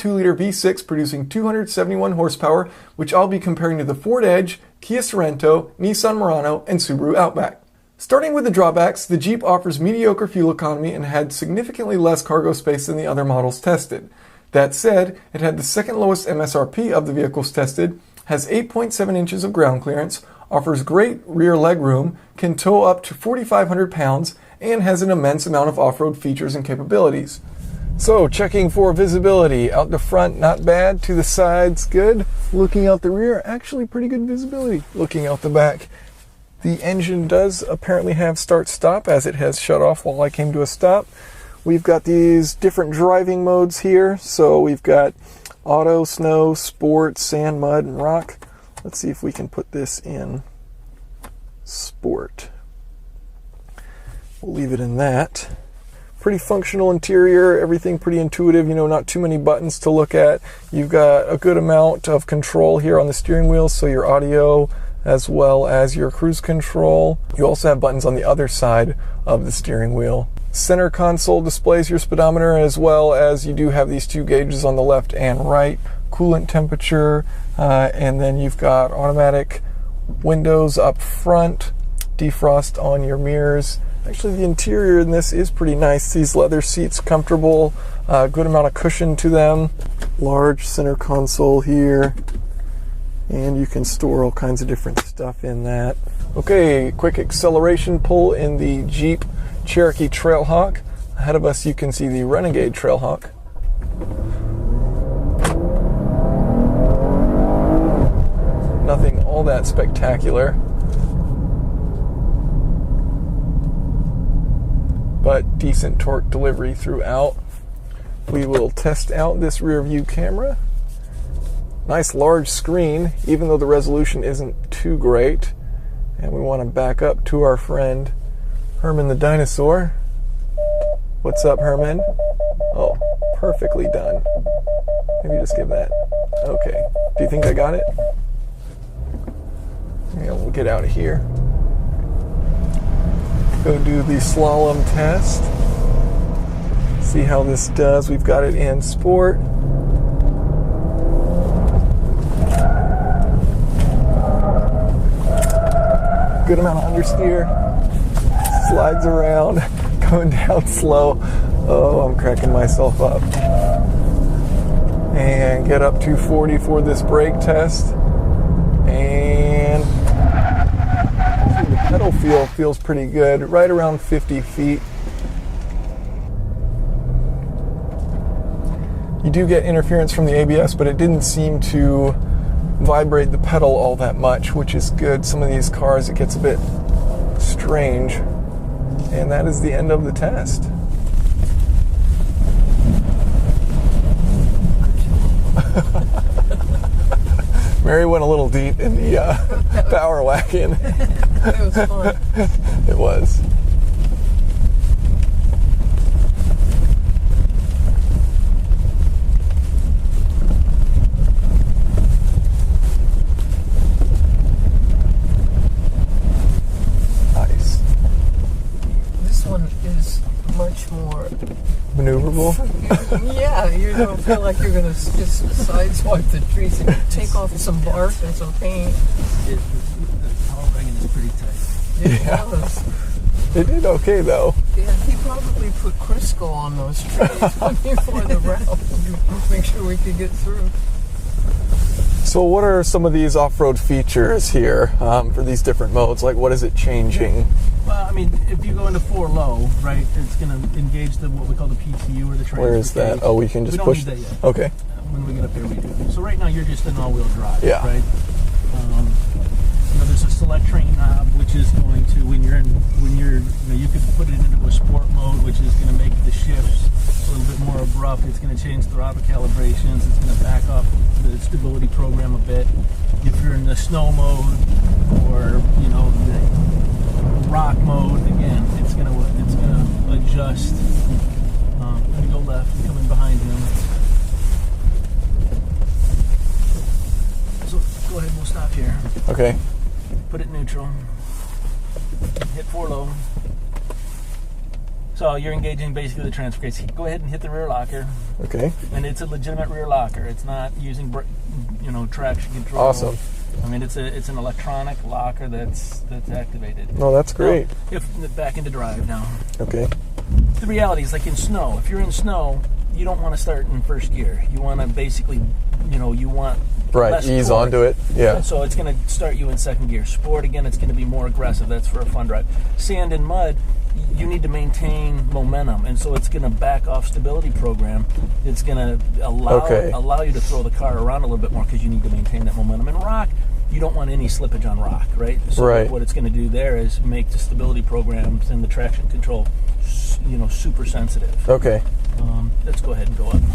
2.2-liter V6 producing 271 horsepower, which I'll be comparing to the Ford Edge, Kia Sorento, Nissan Murano, and Subaru Outback. Starting with the drawbacks, the Jeep offers mediocre fuel economy and had significantly less cargo space than the other models tested. That said, it had the second lowest MSRP of the vehicles tested, has 8.7 inches of ground clearance, offers great rear leg room, can tow up to 4,500 pounds, and has an immense amount of off-road features and capabilities. So, checking for visibility. Out the front, not bad. To the sides, good. Looking out the rear, actually pretty good visibility. Looking out the back. The engine does apparently have start-stop, as it has shut off while I came to a stop. We've got these different driving modes here. So we've got auto, snow, sport, sand, mud, and rock. Let's see if we can put this in sport. We'll leave it in that. Pretty functional interior, everything pretty intuitive, not too many buttons to look at. You've got a good amount of control here on the steering wheel, so your audio as well as your cruise control. You also have buttons on the other side of the steering wheel. Center console displays your speedometer, as well as you do have these two gauges on the left and right, coolant temperature, and then you've got automatic windows up front, defrost on your mirrors. Actually, the interior in this is pretty nice. These leather seats, comfortable, good amount of cushion to them. Large center console here, and you can store all kinds of different stuff in that. Okay, quick acceleration pull in the Jeep Cherokee Trailhawk. Ahead of us you can see the Renegade Trailhawk. Nothing all that spectacular, but decent torque delivery throughout. We will test out this rear view camera. Nice large screen, even though the resolution isn't too great. And we want to back up to our friend Herman the dinosaur. What's up, Herman? Oh, perfectly done. Maybe just give that. Okay. Do you think I got it? Yeah, we'll get out of here. Go do the slalom test. See how this does. We've got it in sport. Good amount of understeer. Slides around, going down slow. Oh, I'm cracking myself up. And get up to 40 for this brake test. And the pedal feel feels pretty good, right around 50 feet. You do get interference from the ABS, but it didn't seem to vibrate the pedal all that much, which is good. Some of these cars, it gets a bit strange. And that is the end of the test. Mary went a little deep in the Power Wagon. It was fun. It was. Nice. This one is much more maneuverable. Yeah, you don't feel like you're going to just sideswipe the trees and take off some bark and some paint. The Power Wagon is pretty tight. It was. It did okay though. Yeah, he probably put Crisco on those trees before the route. Make sure we could get through. So what are some of these off-road features here for these different modes? Like, what is it changing? Well, I mean, if you go into 4 low, right, it's going to engage what we call the PTU or the transfer. Where is that? Oh, we can just push. We don't need that yet. Okay. When we get up there, we do. So right now, you're just in all-wheel drive. Yeah. Right. There's a select train knob, which is going to you could put it into a sport mode, which is going to make the shifts a little bit more abrupt. It's going to change throttle calibrations. It's going to back up the stability program a bit. If you're in the snow mode or the rock mode, again, it's going to adjust. Let me go left. I'm coming behind him. So go ahead. We'll stop here. Okay. Put it neutral. Hit 4 low. So you're engaging basically the transfer case. Go ahead and hit the rear locker, Okay. and it's a legitimate rear locker. It's not using traction control. Awesome. I mean, it's an electronic locker that's activated. No, that's great. Now, if back into drive now. Okay. The reality is, like in snow, if you're in snow, you don't want to start in first gear. You want to basically, you want Right. less Ease torque. onto it. Yeah. So it's going to start you in second gear. Sport, again, it's going to be more aggressive. That's for a fun drive. Sand and mud, you need to maintain momentum, and so it's going to back off stability program. It's going to allow you to throw the car around a little bit more because you need to maintain that momentum. And rock, you don't want any slippage on rock, right? So Right. what it's going to do there is make the stability programs and the traction control, super sensitive. Okay. Let's go ahead and go up.